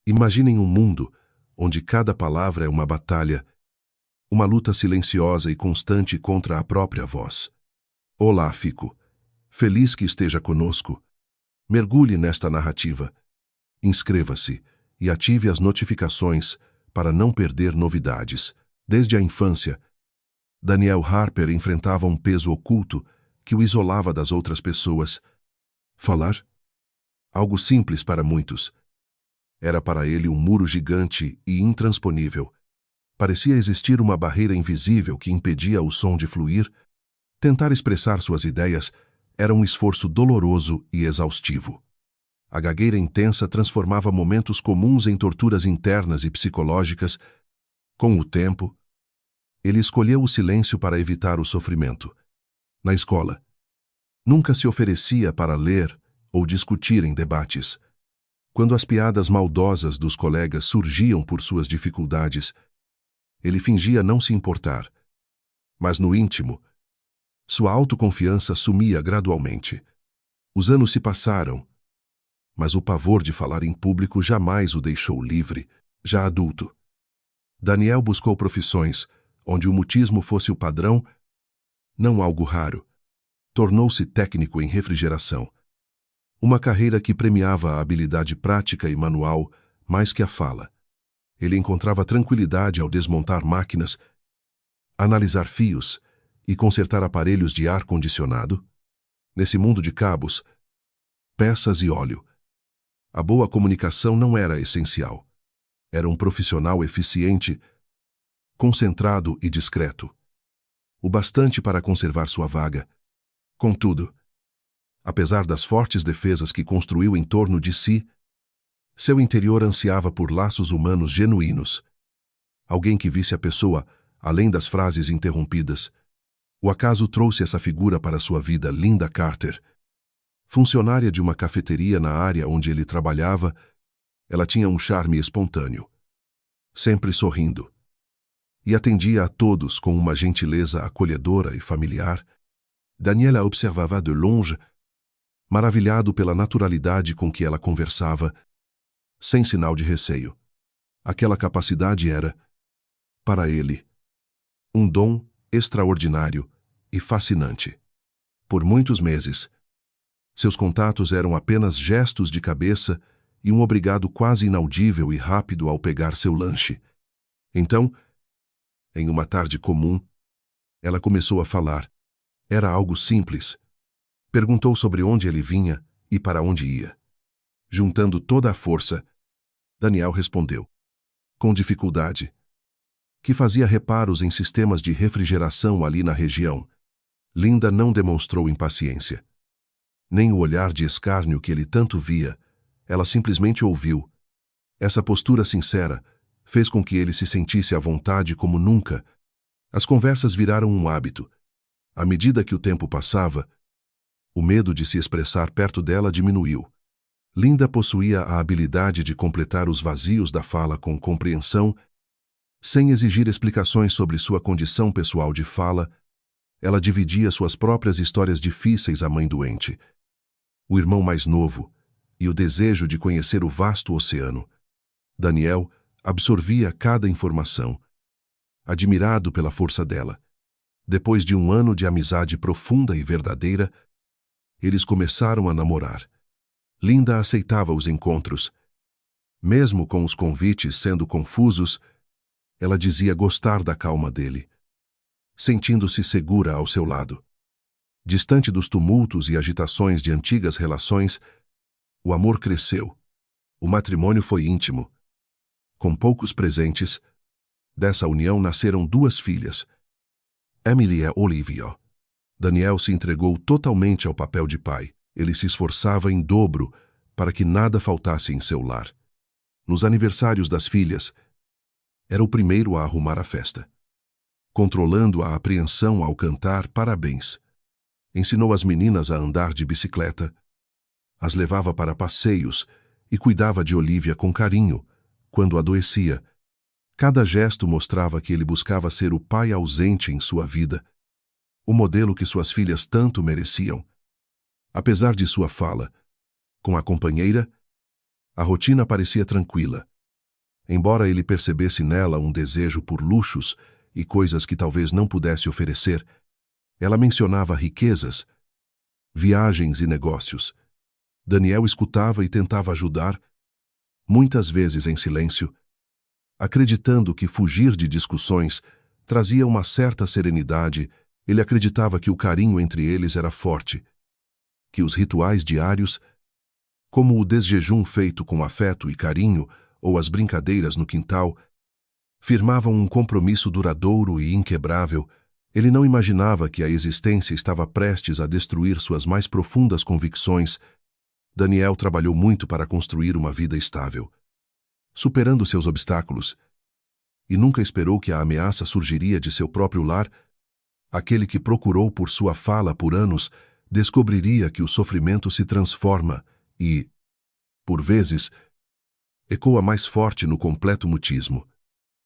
Imaginem um mundo onde cada palavra é uma batalha, uma luta silenciosa e constante contra a própria voz. Olá, Fico. Feliz que esteja conosco. Mergulhe nesta narrativa. Inscreva-se e ative as notificações para não perder novidades. Desde a infância, Daniel Harper enfrentava um peso oculto que o isolava das outras pessoas. Falar? Algo simples para muitos. Era para ele um muro gigante e intransponível. Parecia existir uma barreira invisível que impedia o som de fluir. Tentar expressar suas ideias era um esforço doloroso e exaustivo. A gagueira intensa transformava momentos comuns em torturas internas e psicológicas. Com o tempo, ele escolheu o silêncio para evitar o sofrimento. Na escola, nunca se oferecia para ler ou discutir em debates. Quando as piadas maldosas dos colegas surgiam por suas dificuldades, ele fingia não se importar. Mas no íntimo, sua autoconfiança sumia gradualmente. Os anos se passaram, mas o pavor de falar em público jamais o deixou livre, já adulto. Daniel buscou profissões onde o mutismo fosse o padrão, não algo raro. Tornou-se técnico em refrigeração. Uma carreira que premiava a habilidade prática e manual mais que a fala. Ele encontrava tranquilidade ao desmontar máquinas, analisar fios e consertar aparelhos de ar-condicionado. Nesse mundo de cabos, peças e óleo, a boa comunicação não era essencial. Era um profissional eficiente, concentrado e discreto. O bastante para conservar sua vaga. Contudo, apesar das fortes defesas que construiu em torno de si, seu interior ansiava por laços humanos genuínos. Alguém que visse a pessoa além das frases interrompidas. O acaso trouxe essa figura para sua vida, Linda Carter. Funcionária de uma cafeteria na área onde ele trabalhava, ela tinha um charme espontâneo. Sempre sorrindo. E atendia a todos com uma gentileza acolhedora e familiar. Daniel a observava de longe, maravilhado pela naturalidade com que ela conversava, sem sinal de receio. Aquela capacidade era, para ele, um dom extraordinário e fascinante. Por muitos meses, seus contatos eram apenas gestos de cabeça e um obrigado quase inaudível e rápido ao pegar seu lanche. Então, em uma tarde comum, ela começou a falar. Era algo simples. Perguntou sobre onde ele vinha e para onde ia. Juntando toda a força, Daniel respondeu, com dificuldade, que fazia reparos em sistemas de refrigeração ali na região. Linda não demonstrou impaciência. Nem o olhar de escárnio que ele tanto via. Ela simplesmente ouviu. Essa postura sincera fez com que ele se sentisse à vontade como nunca. As conversas viraram um hábito. À medida que o tempo passava, o medo de se expressar perto dela diminuiu. Linda possuía a habilidade de completar os vazios da fala com compreensão, sem exigir explicações sobre sua condição pessoal de fala. Ela dividia suas próprias histórias difíceis à mãe doente, o irmão mais novo e o desejo de conhecer o vasto oceano. Daniel absorvia cada informação, admirado pela força dela. Depois de um ano de amizade profunda e verdadeira, eles começaram a namorar. Linda aceitava os encontros. Mesmo com os convites sendo confusos, ela dizia gostar da calma dele, sentindo-se segura ao seu lado. Distante dos tumultos e agitações de antigas relações, o amor cresceu. O matrimônio foi íntimo. Com poucos presentes, dessa união nasceram 2 filhas, Emily e Olivia. Daniel se entregou totalmente ao papel de pai. Ele se esforçava em dobro para que nada faltasse em seu lar. Nos aniversários das filhas, era o primeiro a arrumar a festa. Controlando a apreensão ao cantar parabéns. Ensinou as meninas a andar de bicicleta, as levava para passeios e cuidava de Olivia com carinho, quando adoecia. Cada gesto mostrava que ele buscava ser o pai ausente em sua vida, o modelo que suas filhas tanto mereciam. Apesar de sua fala com a companheira, a rotina parecia tranquila. Embora ele percebesse nela um desejo por luxos e coisas que talvez não pudesse oferecer, ela mencionava riquezas, viagens e negócios. Daniel escutava e tentava ajudar, muitas vezes em silêncio, acreditando que fugir de discussões trazia uma certa serenidade. Ele acreditava que o carinho entre eles era forte, que os rituais diários, como o desjejum feito com afeto e carinho ou as brincadeiras no quintal, firmavam um compromisso duradouro e inquebrável. Ele não imaginava que a existência estava prestes a destruir suas mais profundas convicções. Daniel trabalhou muito para construir uma vida estável, superando seus obstáculos, e nunca esperou que a ameaça surgiria de seu próprio lar. Aquele que procurou por sua fala por anos descobriria que o sofrimento se transforma e, por vezes, ecoa mais forte no completo mutismo.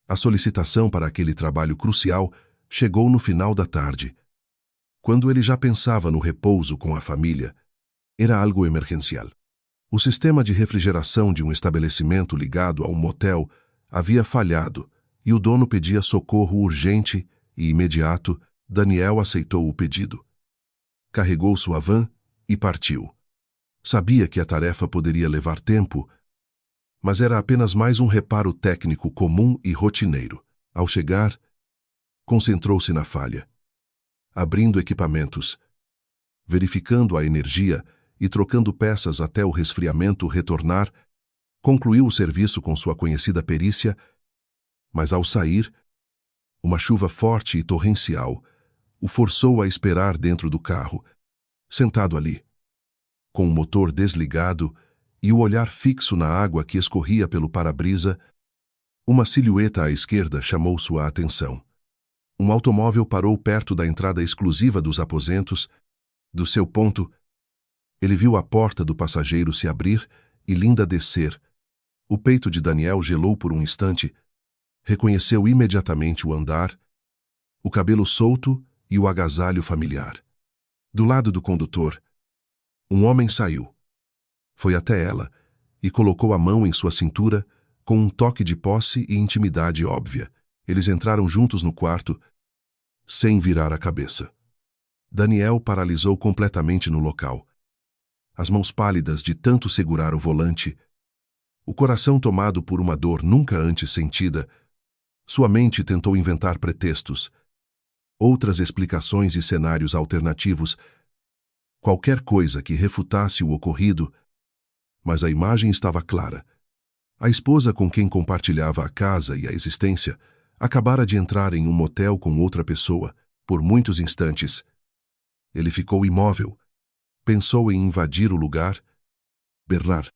A solicitação para aquele trabalho crucial chegou no final da tarde. Quando ele já pensava no repouso com a família, era algo emergencial. O sistema de refrigeração de um estabelecimento ligado a um motel havia falhado e o dono pedia socorro urgente e imediato. Daniel aceitou o pedido. Carregou sua van e partiu. Sabia que a tarefa poderia levar tempo, mas era apenas mais um reparo técnico comum e rotineiro. Ao chegar, concentrou-se na falha, abrindo equipamentos, verificando a energia e trocando peças até o resfriamento retornar. Concluiu o serviço com sua conhecida perícia, mas ao sair, uma chuva forte e torrencial o forçou a esperar dentro do carro, sentado ali, com o motor desligado e o olhar fixo na água que escorria pelo para-brisa. Uma silhueta à esquerda chamou sua atenção. Um automóvel parou perto da entrada exclusiva dos aposentos. Do seu ponto, ele viu a porta do passageiro se abrir e Linda descer. O peito de Daniel gelou por um instante. Reconheceu imediatamente o andar, o cabelo solto e o agasalho familiar. Do lado do condutor, um homem saiu. Foi até ela e colocou a mão em sua cintura com um toque de posse e intimidade óbvia. Eles entraram juntos no quarto, sem virar a cabeça. Daniel paralisou completamente no local. As mãos pálidas de tanto segurar o volante, o coração tomado por uma dor nunca antes sentida. Sua mente tentou inventar pretextos, outras explicações e cenários alternativos, qualquer coisa que refutasse o ocorrido, mas a imagem estava clara. A esposa com quem compartilhava a casa e a existência acabara de entrar em um motel com outra pessoa. Por muitos instantes, ele ficou imóvel. Pensou em invadir o lugar, berrar,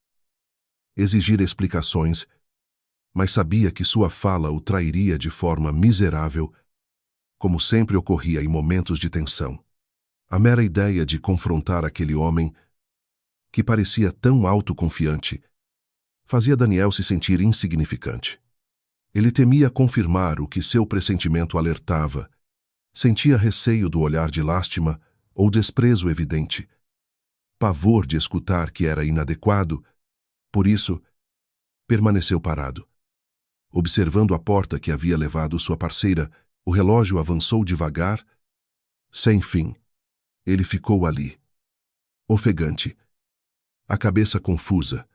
exigir explicações, mas sabia que sua fala o trairia de forma miserável, como sempre ocorria em momentos de tensão. A mera ideia de confrontar aquele homem, que parecia tão autoconfiante, fazia Daniel se sentir insignificante. Ele temia confirmar o que seu pressentimento alertava, sentia receio do olhar de lástima ou desprezo evidente, pavor de escutar que era inadequado. Por isso, permaneceu parado. Observando a porta que havia levado sua parceira, o relógio avançou devagar, sem fim. Ele ficou ali, ofegante, a cabeça confusa,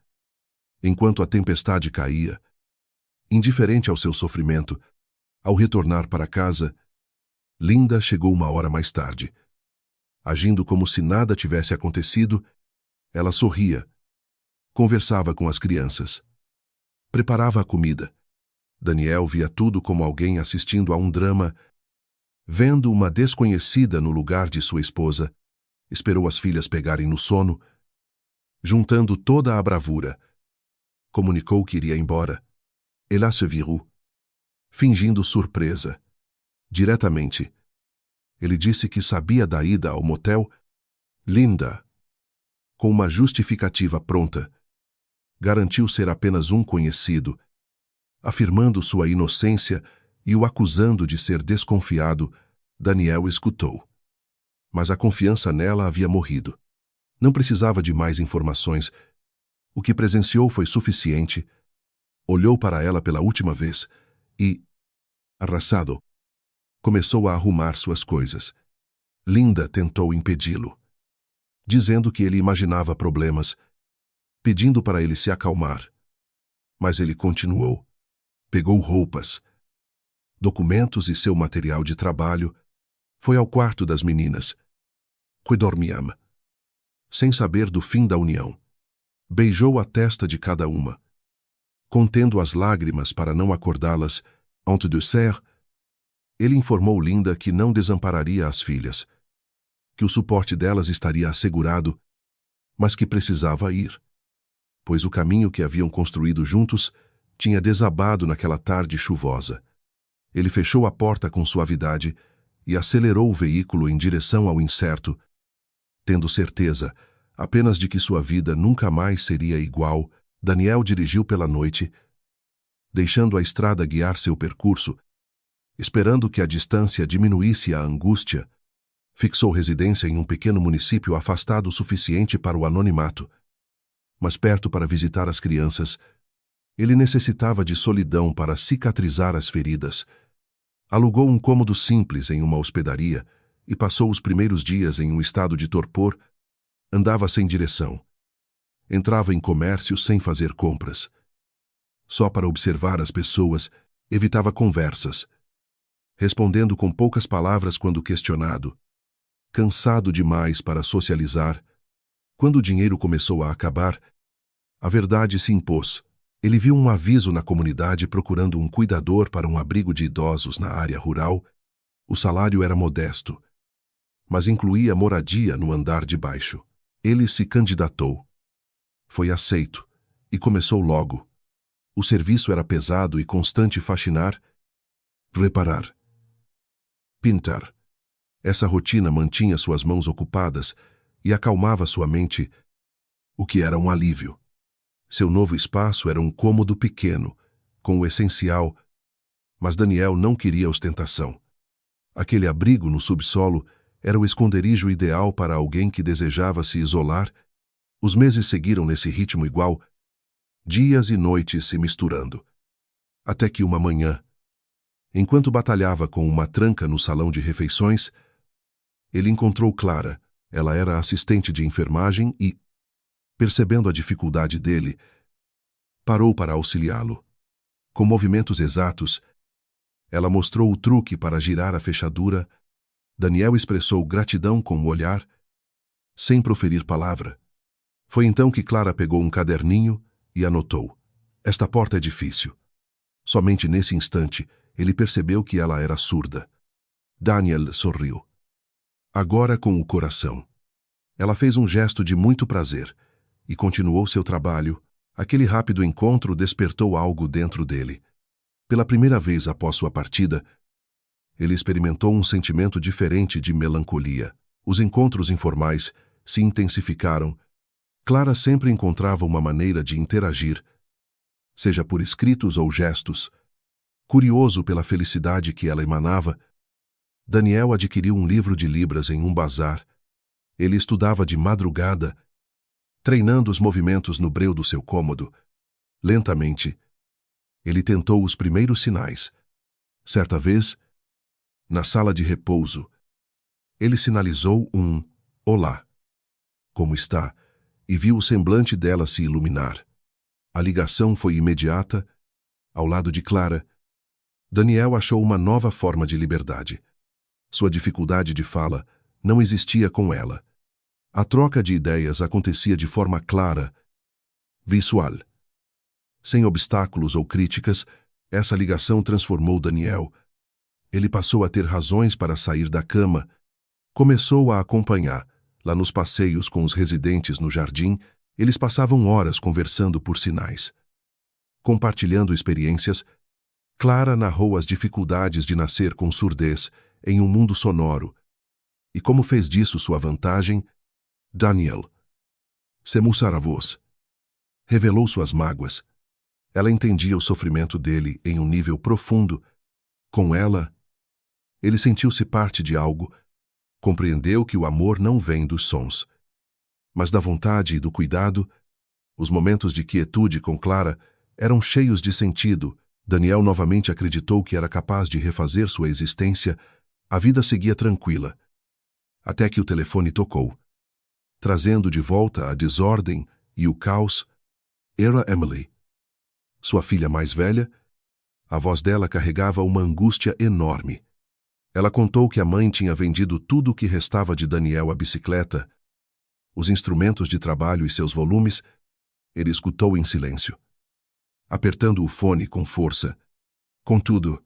enquanto a tempestade caía. Indiferente ao seu sofrimento, ao retornar para casa, Linda chegou uma hora mais tarde. Agindo como se nada tivesse acontecido, ela sorria, conversava com as crianças, preparava a comida. Daniel via tudo como alguém assistindo a um drama. Vendo uma desconhecida no lugar de sua esposa, esperou as filhas pegarem no sono. Juntando toda a bravura, comunicou que iria embora. Ela se virou, fingindo surpresa. Diretamente, ele disse que sabia da ida ao motel. Linda, com uma justificativa pronta, garantiu ser apenas um conhecido, afirmando sua inocência e o acusando de ser desconfiado. Daniel escutou. Mas a confiança nela havia morrido. Não precisava de mais informações. O que presenciou foi suficiente. Olhou para ela pela última vez e, arrasado, começou a arrumar suas coisas. Linda tentou impedi-lo, dizendo que ele imaginava problemas, pedindo para ele se acalmar. Mas ele continuou. Pegou roupas, documentos e seu material de trabalho, foi ao quarto das meninas, que dormiam, sem saber do fim da união. Beijou a testa de cada uma, contendo as lágrimas para não acordá-las. Antes de ser, ele informou Linda que não desampararia as filhas, que o suporte delas estaria assegurado, mas que precisava ir, pois o caminho que haviam construído juntos tinha desabado naquela tarde chuvosa. Ele fechou a porta com suavidade e acelerou o veículo em direção ao incerto, tendo certeza apenas de que sua vida nunca mais seria igual. Daniel dirigiu pela noite, deixando a estrada guiar seu percurso, esperando que a distância diminuísse a angústia. Fixou residência em um pequeno município afastado o suficiente para o anonimato, mas perto para visitar as crianças. Ele necessitava de solidão para cicatrizar as feridas. Alugou um cômodo simples em uma hospedaria e passou os primeiros dias em um estado de torpor. Andava sem direção. Entrava em comércio sem fazer compras. Só para observar as pessoas, evitava conversas, respondendo com poucas palavras quando questionado. Cansado demais para socializar, quando o dinheiro começou a acabar, a verdade se impôs. Ele viu um aviso na comunidade procurando um cuidador para um abrigo de idosos na área rural. O salário era modesto, mas incluía moradia no andar de baixo. Ele se candidatou. Foi aceito e começou logo. O serviço era pesado e constante: faxinar, reparar, pintar. Essa rotina mantinha suas mãos ocupadas e acalmava sua mente, o que era um alívio. Seu novo espaço era um cômodo pequeno, com o essencial, mas Daniel não queria ostentação. Aquele abrigo no subsolo era o esconderijo ideal para alguém que desejava se isolar. Os meses seguiram nesse ritmo igual, dias e noites se misturando. Até que uma manhã, enquanto batalhava com uma tranca no salão de refeições, ele encontrou Clara. Ela era assistente de enfermagem e, percebendo a dificuldade dele, parou para auxiliá-lo. Com movimentos exatos, ela mostrou o truque para girar a fechadura. Daniel expressou gratidão com o olhar, sem proferir palavra. Foi então que Clara pegou um caderninho e anotou. Esta porta é difícil. Somente nesse instante, ele percebeu que ela era surda. Daniel sorriu. Agora com o coração. Ela fez um gesto de muito prazer e continuou seu trabalho. Aquele rápido encontro despertou algo dentro dele. Pela primeira vez após sua partida, ele experimentou um sentimento diferente de melancolia. Os encontros informais se intensificaram. Clara sempre encontrava uma maneira de interagir, seja por escritos ou gestos. Curioso pela felicidade que ela emanava, Daniel adquiriu um livro de Libras em um bazar. Ele estudava de madrugada, treinando os movimentos no breu do seu cômodo. Lentamente, ele tentou os primeiros sinais. Certa vez, na sala de repouso, ele sinalizou um "Olá, como está?" e viu o semblante dela se iluminar. A ligação foi imediata. Ao lado de Clara, Daniel achou uma nova forma de liberdade. Sua dificuldade de fala não existia com ela. A troca de ideias acontecia de forma clara, visual. Sem obstáculos ou críticas, essa ligação transformou Daniel. Ele passou a ter razões para sair da cama. Começou a acompanhar, lá nos passeios com os residentes no jardim. Eles passavam horas conversando por sinais. Compartilhando experiências, Clara narrou as dificuldades de nascer com surdez em um mundo sonoro, e como fez disso sua vantagem. Daniel se musara a voz. Revelou suas mágoas. Ela entendia o sofrimento dele em um nível profundo. Com ela, ele sentiu-se parte de algo. Compreendeu que o amor não vem dos sons, mas da vontade e do cuidado. Os momentos de quietude com Clara eram cheios de sentido. Daniel novamente acreditou que era capaz de refazer sua existência. A vida seguia tranquila. Até que o telefone tocou, trazendo de volta a desordem e o caos. Era Emily, sua filha mais velha. A voz dela carregava uma angústia enorme. Ela contou que a mãe tinha vendido tudo o que restava de Daniel: a bicicleta, os instrumentos de trabalho e seus volumes. Ele escutou em silêncio, apertando o fone com força. Contudo,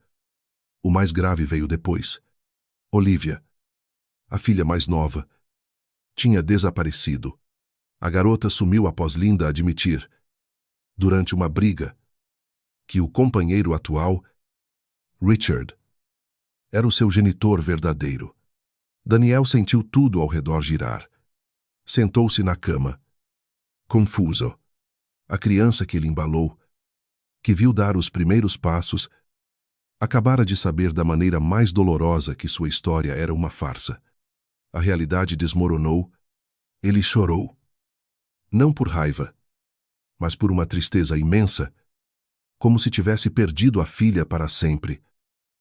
o mais grave veio depois. Olivia, a filha mais nova, tinha desaparecido. A garota sumiu após Linda admitir, durante uma briga, que o companheiro atual, Richard, era o seu genitor verdadeiro. Daniel sentiu tudo ao redor girar. Sentou-se na cama, confuso. A criança que ele embalou, que viu dar os primeiros passos, acabara de saber da maneira mais dolorosa que sua história era uma farsa. A realidade desmoronou. Ele chorou. Não por raiva, mas por uma tristeza imensa, como se tivesse perdido a filha para sempre.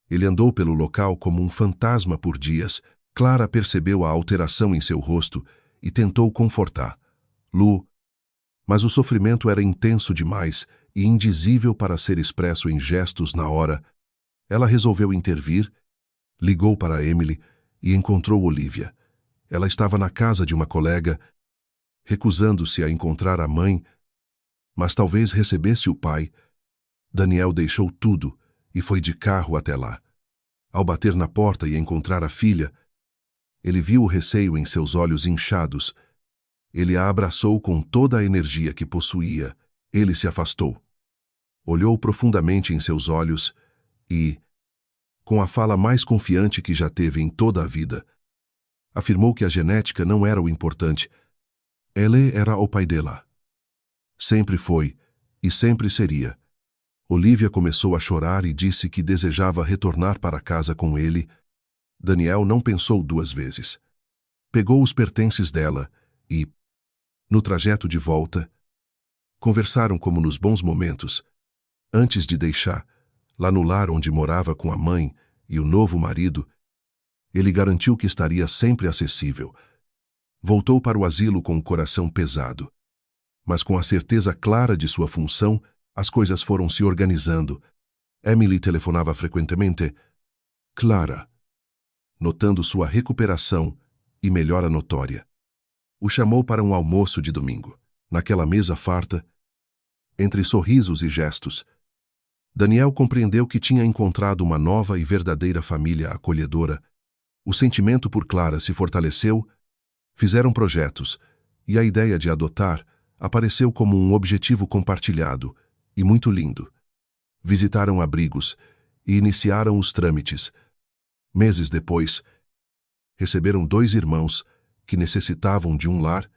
Ele andou pelo local como um fantasma por dias. Clara percebeu a alteração em seu rosto e tentou confortar Lu, mas o sofrimento era intenso demais e indizível para ser expresso em gestos na hora. Ela resolveu intervir, ligou para Emily e encontrou Olivia. Ela estava na casa de uma colega, recusando-se a encontrar a mãe, mas talvez recebesse o pai. Daniel deixou tudo e foi de carro até lá. Ao bater na porta e encontrar a filha, ele viu o receio em seus olhos inchados. Ele a abraçou com toda a energia que possuía. Ele se afastou. Olhou profundamente em seus olhos e, com a fala mais confiante que já teve em toda a vida, afirmou que a genética não era o importante. Ele era o pai dela. Sempre foi e sempre seria. Olivia começou a chorar e disse que desejava retornar para casa com ele. Daniel não pensou duas vezes. Pegou os pertences dela e, no trajeto de volta, conversaram como nos bons momentos. Antes de deixar, lá no lar onde morava com a mãe e o novo marido, ele garantiu que estaria sempre acessível. Voltou para o asilo com o coração pesado. Mas com a certeza clara de sua função, as coisas foram se organizando. Emily telefonava frequentemente. Clara, notando sua recuperação e melhora notória, o chamou para um almoço de domingo. Naquela mesa farta, entre sorrisos e gestos, Daniel compreendeu que tinha encontrado uma nova e verdadeira família acolhedora. O sentimento por Clara se fortaleceu, fizeram projetos, e a ideia de adotar apareceu como um objetivo compartilhado e muito lindo. Visitaram abrigos e iniciaram os trâmites. Meses depois, receberam 2 irmãos que necessitavam de um lar.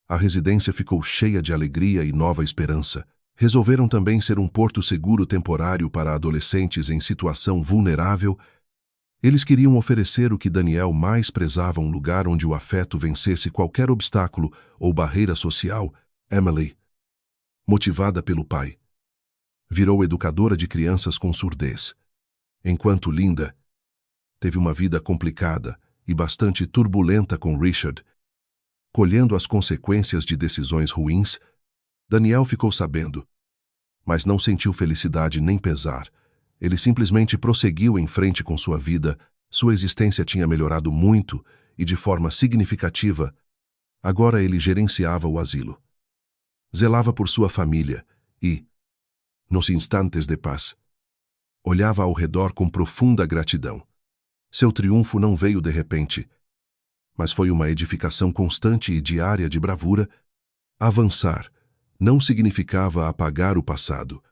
A residência ficou cheia de alegria e nova esperança. Resolveram também ser um porto seguro temporário para adolescentes em situação vulnerável. Eles queriam oferecer o que Daniel mais prezava, um lugar onde o afeto vencesse qualquer obstáculo ou barreira social. Emily, motivada pelo pai, virou educadora de crianças com surdez, enquanto Linda teve uma vida complicada e bastante turbulenta com Richard. Colhendo as consequências de decisões ruins, Daniel ficou sabendo, mas não sentiu felicidade nem pesar. Ele simplesmente prosseguiu em frente com sua vida. Sua existência tinha melhorado muito e de forma significativa. Agora ele gerenciava o asilo, zelava por sua família e, nos instantes de paz, olhava ao redor com profunda gratidão. Seu triunfo não veio de repente, mas foi uma edificação constante e diária de bravura. Avançar não significava apagar o passado,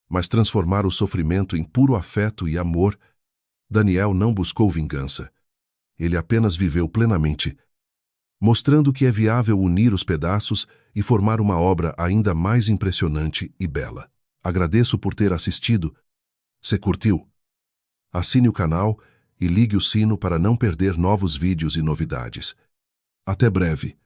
mas transformar o sofrimento em puro afeto e amor. Daniel não buscou vingança. Ele apenas viveu plenamente, mostrando que é viável unir os pedaços e formar uma obra ainda mais impressionante e bela. Agradeço por ter assistido. Se curtiu, assine o canal e ligue o sino para não perder novos vídeos e novidades. Até breve.